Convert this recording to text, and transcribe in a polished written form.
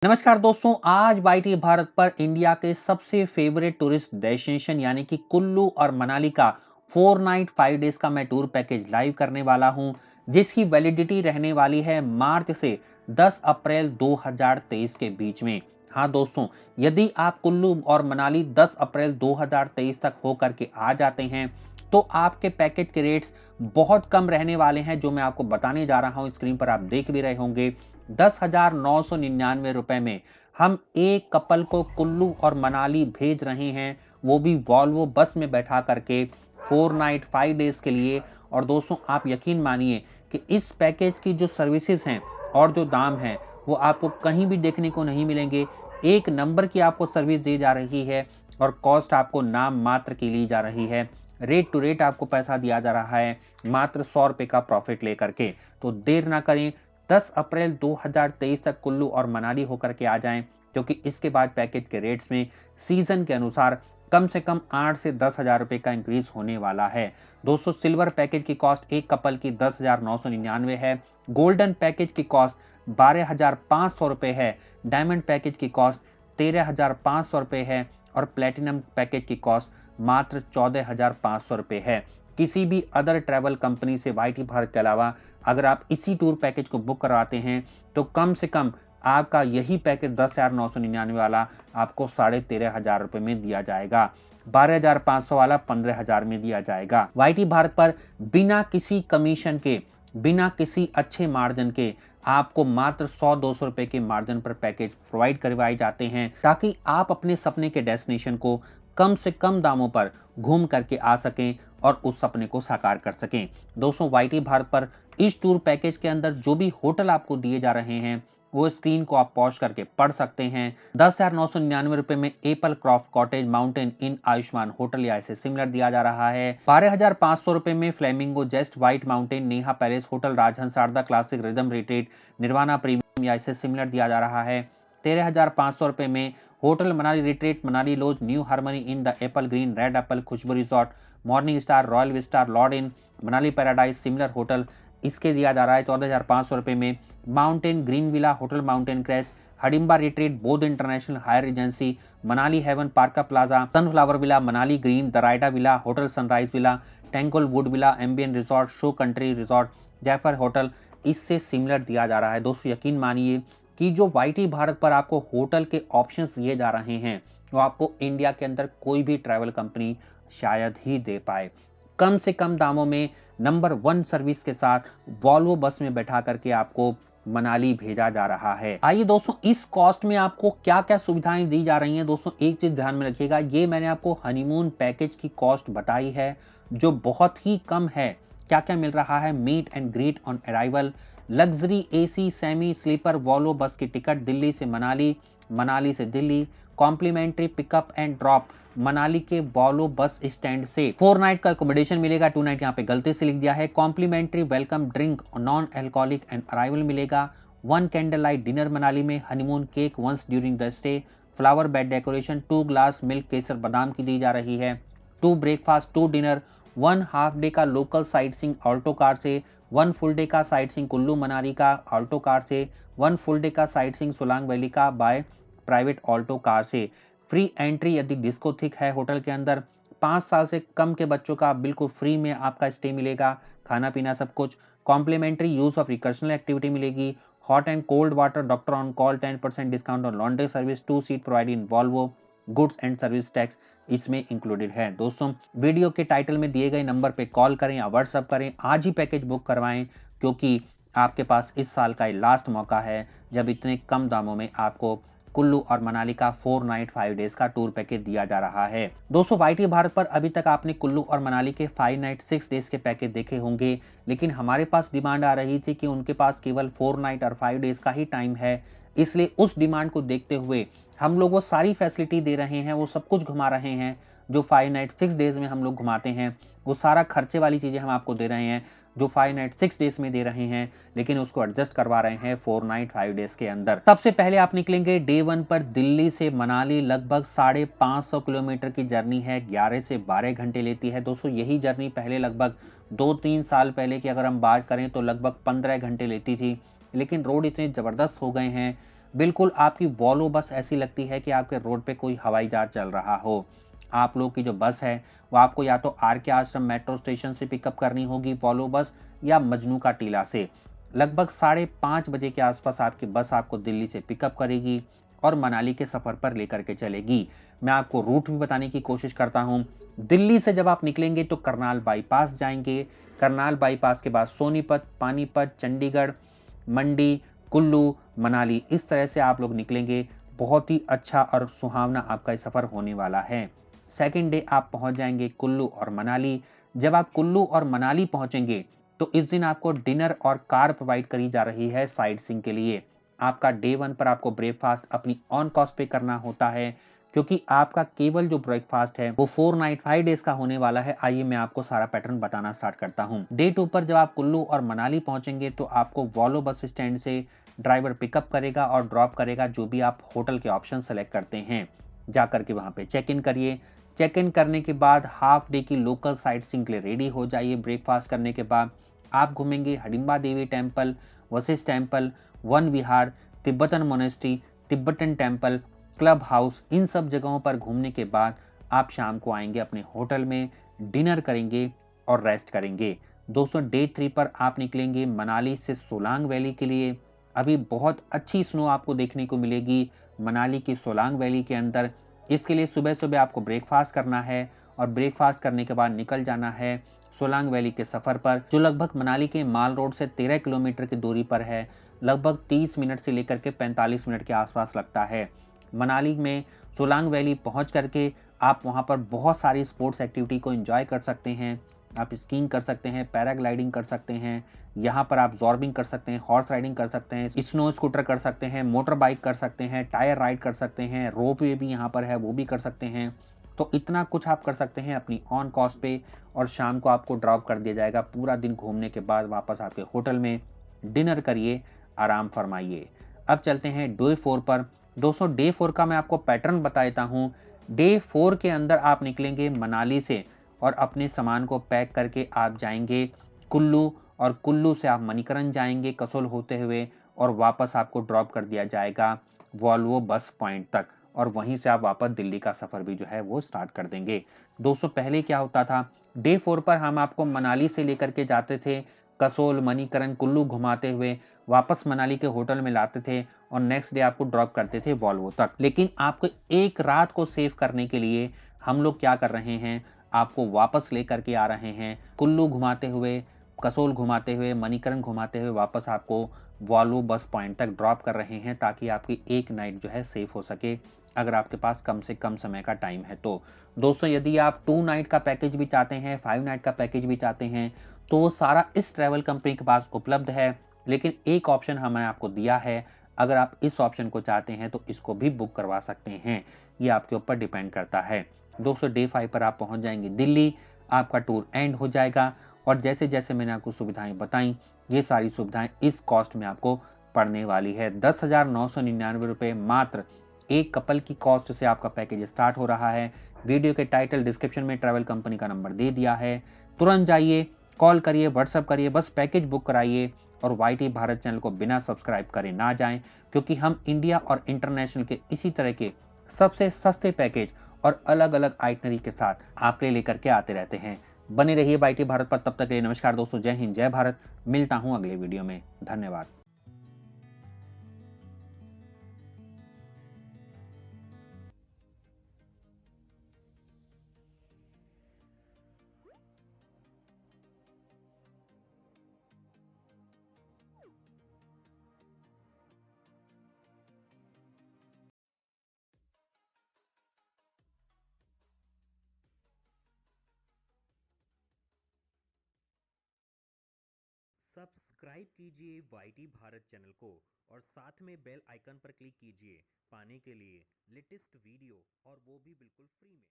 नमस्कार दोस्तों, आज वाईटी भारत पर इंडिया के सबसे फेवरेट टूरिस्ट डेस्टिनेशन यानी कि कुल्लू और मनाली का 4 नाइट 5 डेज का मैं टूर पैकेज लाइव करने वाला हूं, जिसकी वैलिडिटी रहने वाली है मार्च से 10 अप्रैल 2023 के बीच में। हाँ दोस्तों, यदि आप कुल्लू और मनाली 10 अप्रैल 2023 तक होकर के आ जाते हैं तो आपके पैकेज के रेट्स बहुत कम रहने वाले हैं, जो मैं आपको बताने जा रहा हूं। स्क्रीन पर आप देख भी रहे होंगे। 10,999 रुपए में हम एक कपल को कुल्लू और मनाली भेज रहे हैं, वो भी वॉल्वो बस में बैठा करके 4 नाइट 5 डेज के लिए। और दोस्तों, आप यकीन मानिए कि इस पैकेज की जो सर्विसेज हैं और जो दाम हैं वो आपको कहीं भी देखने को नहीं मिलेंगे। एक नंबर की आपको सर्विस दी जा रही है और कॉस्ट आपको नाम मात्र की ली जा रही है। रेट टू रेट आपको पैसा दिया जा रहा है, मात्र 100 रुपए का प्रॉफिट लेकर के। तो देर ना करें, 10 अप्रैल 2023 तक कुल्लू और मनाली होकर के आ जाएं, क्योंकि इसके बाद पैकेज के रेट्स में सीजन के अनुसार कम से कम 8 से 10,000 रुपए का इंक्रीज होने वाला है। दोस्तों, सिल्वर पैकेज की कॉस्ट एक कपल की 10,999 है, गोल्डन पैकेज की कॉस्ट 12,500 रुपए है, डायमंड पैकेज की कॉस्ट 13,500 रुपए है और प्लेटिनम पैकेज की कॉस्ट मात्र 14,500 रुपए है। किसी भी अदर ट्रैवल कंपनी से वाईटी भारत के अलावा अगर आप इसी टूर पैकेज को बुक करवाते हैं तो कम से कम आपका यही पैकेज 10,999 वाला आपको 13,500 रुपए में दिया जाएगा, 12,500 वाला 15,000 में दिया जाएगा। वाईटी भारत पर बिना किसी कमीशन के, बिना किसी अच्छे मार्जिन के आपको मात्र 100-200 रुपए के मार्जिन पर पैकेज प्रोवाइड करवाए जाते हैं, ताकि आप अपने सपने के डेस्टिनेशन को कम से कम दामों पर घूम करके आ सकें और उस सपने को साकार कर सकें। दोस्तों, वाईटी भारत पर इस टूर पैकेज के अंदर जो भी होटल आपको दिए जा रहे हैं वो स्क्रीन को आप पॉज करके पढ़ सकते हैं। 10,999 रुपए में Apple Croft Cottage Mountain Inn Ayushman hotel या इसे सिमिलर दिया जा रहा है। 12,500 रुपए में flamingo zest white mountain Neha palace hotel Rajhans Sharda classic rhythm retreat Nirvana premium या इसे सिमिलर दिया जा रहा है। 13,500 रुपए में hotel Manali retreat Manali lodge new harmony inn the apple green red apple Khushboo resort morning star royal Vistar lord inn Manali paradise similar hotel, इसके दिया जा रहा है 14,500 रुपए में। Mountain green villa hotel mountain crest Hadimba retreat Bodh international hire agency Manali haven पार्का plaza sunflower villa Manali green दराइडा villa hotel sunrise villa टेंकल वुड विला एम्बियन रिजॉर्ट शो कंट्री रिजॉर्ट जयफर होटल, इससे सिमिलर दिया जा रहा है। दोस्तों, यकीन मानिए कि जो वाईटी भारत पर आपको होटल के ऑप्शंस दिए जा रहे हैं वो आपको इंडिया के अंदर कोई भी ट्रैवल कंपनी शायद ही दे पाए। कम से कम दामों में नंबर 1 सर्विस के साथ वॉल्वो बस में बैठा करके आपको मनाली भेजा जा रहा है। आइए दोस्तों, इस कॉस्ट में आपको क्या क्या सुविधाएं दी जा रही हैं। दोस्तों, एक चीज ध्यान में रखिएगा, ये मैंने आपको हनीमून पैकेज की कॉस्ट बताई है जो बहुत ही कम है। क्या क्या मिल रहा है? Meet and greet on arrival, luxury AC semi sleeper Volvo bus की टिकट दिल्ली से मनाली, मनाली से Delhi, complimentary pickup and drop Manali के वॉल्वो बस स्टैंड से, 4 नाइट का अकोमोडेशन मिलेगा, 2 नाइट यहाँ पे गलती से लिख दिया है, complimentary welcome drink non alcoholic and arrival मिलेगा, 1 कैंडल लाइट डिनर मनाली में, honeymoon cake once during the stay, flower bed decoration, 2 glass milk केसर बादाम की दी जा रही है, 2 ब्रेकफास्ट 2 डिनर, 1 हाफ डे का local sightseeing Alto car से, 1 फुल डे का साइट सीइंग कुल्लू मनाली का ऑल्टो कार से, 1 फुल डे का साइट सीइंग सोलांग वैली का बाय प्राइवेट ऑल्टो कार से, फ्री एंट्री यदि डिस्को थिक है होटल के अंदर, 5 साल से कम के बच्चों का बिल्कुल फ्री में आपका स्टे मिलेगा, खाना पीना सब कुछ, कॉम्प्लीमेंट्री यूज ऑफ रिकर्शनल एक्टिविटी मिलेगी, hot and cold water doctor on call 10% discount on laundry service, 2 seat provide in Volvo, goods and service tax इसमें इंक्लूडेड है। दोस्तों, वीडियो के टाइटल में दिए गए नंबर पे कॉल करें या व्हाट्सएप करें, आज ही पैकेज बुक करवाएं, क्योंकि आपके पास इस साल का लास्ट मौका है जब इतने कम दामों में आपको कुल्लू और मनाली का 4 नाइट 5 डेज का टूर पैकेज दिया जा रहा है। दोस्तों, वाईटी भारत पर अभी तक आपने कुल्लू और मनाली के 5 नाइट 6 डेज के पैकेज देखे होंगे, लेकिन हमारे पास डिमांड आ रही थी कि उनके पास केवल 4 नाइट और 5 डेज का ही टाइम है, इसलिए उस डिमांड को देखते हुए हम लोग वो सारी फैसिलिटी दे रहे हैं, वो सब कुछ घुमा रहे हैं जो 5 नाइट 6 डेज में हम लोग घुमाते हैं, वो सारा खर्चे वाली चीजें हम आपको दे रहे हैं जो 5 नाइट 6 डेज में दे रहे हैं, लेकिन उसको एडजस्ट करवा रहे हैं 4 नाइट 5 डेज के अंदर। सबसे पहले आप निकलेंगे डे 1 पर दिल्ली से मनाली, लगभग 550 किलोमीटर की जर्नी है, 11 से 12 घंटे लेती है। दोस्तों, यही जर्नी पहले लगभग 2-3 साल पहले की अगर हम बात करें तो लगभग 15 घंटे लेती थी, लेकिन रोड इतने जबरदस्त हो गए हैं, बिल्कुल आपकी वॉल्वो बस ऐसी लगती है कि आपके रोड पे कोई हवाई जहाज चल रहा हो। आप लोग की जो बस है वो आपको या तो आर के आश्रम मेट्रो स्टेशन से पिकअप करनी होगी वॉल्वो बस, या मजनू का टीला से। लगभग 5:30 बजे के आसपास आपकी बस आपको दिल्ली से पिकअप करेगी और मनाली के सफ़र पर लेकर के चलेगी। मैं आपको रूट भी बताने की कोशिश करता हूँ। दिल्ली से जब आप निकलेंगे तो करनाल बाईपास जाएंगे। करनाल बाईपास के बाद सोनीपत, पानीपत, चंडीगढ़, मंडी, कुल्लू, मनाली, इस तरह से आप लोग निकलेंगे। बहुत ही अच्छा और सुहावना आपका सफ़र होने वाला है। सेकंड डे आप पहुंच जाएंगे कुल्लू और मनाली। जब आप कुल्लू और मनाली पहुंचेंगे तो इस दिन आपको डिनर और कार प्रोवाइड करी जा रही है साइट सीइंग के लिए। आपका डे 1 पर आपको ब्रेकफास्ट अपनी ऑन कॉस्ट पे करना होता है, क्योंकि आपका केवल जो ब्रेकफास्ट है वो 4 नाइट 5 डेज का होने वाला है। आइए मैं आपको सारा पैटर्न बताना स्टार्ट करता हूँ। डे 2 पर जब आप कुल्लू और मनाली पहुंचेंगे तो आपको वॉल्वो बस स्टैंड से ड्राइवर पिकअप करेगा और ड्रॉप करेगा, जो भी आप होटल के ऑप्शन सेलेक्ट करते हैं। जाकर के वहां पे चेक इन करिए। चेक इन करने के बाद हाफ डे की लोकल साइट सीइंग के लिए रेडी हो जाइए। ब्रेकफास्ट करने के बाद आप घूमेंगे Hadimba Devi temple, Vashisht temple, Van Vihar, Tibetan monastery, Tibetan temple, club house. इन सब जगहों पर घूमने के बाद आप शाम को आएंगे अपने होटल में, डिनर करेंगे और रेस्ट करेंगे। दोस्तों डे 3 पर आप निकलेंगे मनाली से सोलांग वैली के लिए। अभी बहुत अच्छी स्नो आपको देखने को मिलेगी मनाली की सोलांग वैली के अंदर। इसके लिए सुबह सुबह आपको ब्रेकफास्ट करना है और ब्रेकफास्ट करने के बाद निकल जाना है सोलांग वैली के सफर पर, जो लगभग मनाली के माल रोड से 13 किलोमीटर की दूरी पर है। लगभग 30 मिनट से लेकर के 45 मिनट के आसपास लगता है। मनाली में सोलांग वैली पहुंच करके आप वहां पर बहुत सारी स्पोर्ट्स एक्टिविटी को एंजॉय कर सकते हैं। आप स्कीइंग कर सकते हैं, पैराग्लाइडिंग कर सकते हैं, यहाँ पर आप जॉर्बिंग कर सकते हैं, हॉर्स राइडिंग कर सकते हैं, स्नो स्कूटर कर सकते हैं, मोटर बाइक कर सकते हैं, टायर राइड कर सकते हैं, रोप वे भी यहाँ पर है वो भी कर सकते हैं। तो इतना कुछ आप कर सकते हैं अपनी ऑन कॉस्ट पे, और शाम को आपको ड्रॉप कर दिया जाएगा। पूरा दिन घूमने के बाद वापस आपके होटल में डिनर करिए, आराम फरमाइए। अब चलते हैं डे 4 पर। दोस्तों डे 4 का मैं आपको पैटर्न बता देता हूँ। डे 4 के अंदर आप निकलेंगे मनाली से और अपने सामान को पैक करके आप जाएंगे कुल्लू, और कुल्लू से आप मणिकरण जाएंगे कसोल होते हुए, और वापस आपको ड्रॉप कर दिया जाएगा वॉल्वो बस पॉइंट तक, और वहीं से आप वापस दिल्ली का सफर भी जो है वो स्टार्ट कर देंगे। दोस्तों पहले क्या होता था, डे 4 पर हम आपको मनाली से लेकर के जाते थे, कसोल, मणिकरण, कुल्लू घुमाते हुए वापस मनाली के होटल में लाते थे और नेक्स्ट डे आपको ड्रॉप करते थे वॉल्वो तक। लेकिन आपको एक रात को सेव करने के लिए हम लोग क्या कर रहे हैं, आपको वापस लेकर के आ रहे हैं कुल्लू घुमाते हुए, कसोल घुमाते हुए, मणिकरण घुमाते हुए वापस आपको वॉल्वो बस पॉइंट तक ड्रॉप कर रहे हैं, ताकि आपकी एक नाइट जो है सेफ हो सके, अगर आपके पास कम से कम समय का टाइम है तो। दोस्तों यदि आप 2 नाइट का पैकेज भी चाहते हैं, 5 नाइट का पैकेज भी चाहते हैं, तो वो सारा इस ट्रैवल कंपनी के पास उपलब्ध है। लेकिन एक ऑप्शन हमने आपको दिया है, अगर आप इस ऑप्शन को चाहते हैं तो इसको भी बुक करवा सकते हैं, ये आपके ऊपर डिपेंड करता है। दोस्तों डे 5 पर आप पहुंच जाएंगे दिल्ली, आपका टूर एंड हो जाएगा, और जैसे जैसे मैंने आपको सुविधाएं बताई, ये सारी सुविधाएं इस कॉस्ट में आपको पड़ने वाली है। 10,999 रुपये मात्र एक कपल की कॉस्ट से आपका पैकेज स्टार्ट हो रहा है। वीडियो के टाइटल डिस्क्रिप्शन में ट्रैवल कंपनी का नंबर दे दिया है, तुरंत जाइए, कॉल करिए, व्हाट्सएप करिए, बस पैकेज बुक कराइए, और वाईटी भारत चैनल को बिना सब्सक्राइब करे ना जाएं, क्योंकि हम इंडिया और इंटरनेशनल के इसी तरह के सबसे सस्ते पैकेज और अलग अलग आइटनरी के साथ आपके लिए लेकर के आते रहते हैं। बने रहिए वाईटी भारत पर, तब तक के लिए नमस्कार दोस्तों, जय हिंद, जय भारत। मिलता हूं अगले वीडियो में, धन्यवाद। सब्सक्राइब कीजिए वाईटी भारत चैनल को और साथ में बेल आइकन पर क्लिक कीजिए पाने के लिए लेटेस्ट वीडियो, और वो भी बिल्कुल फ्री में।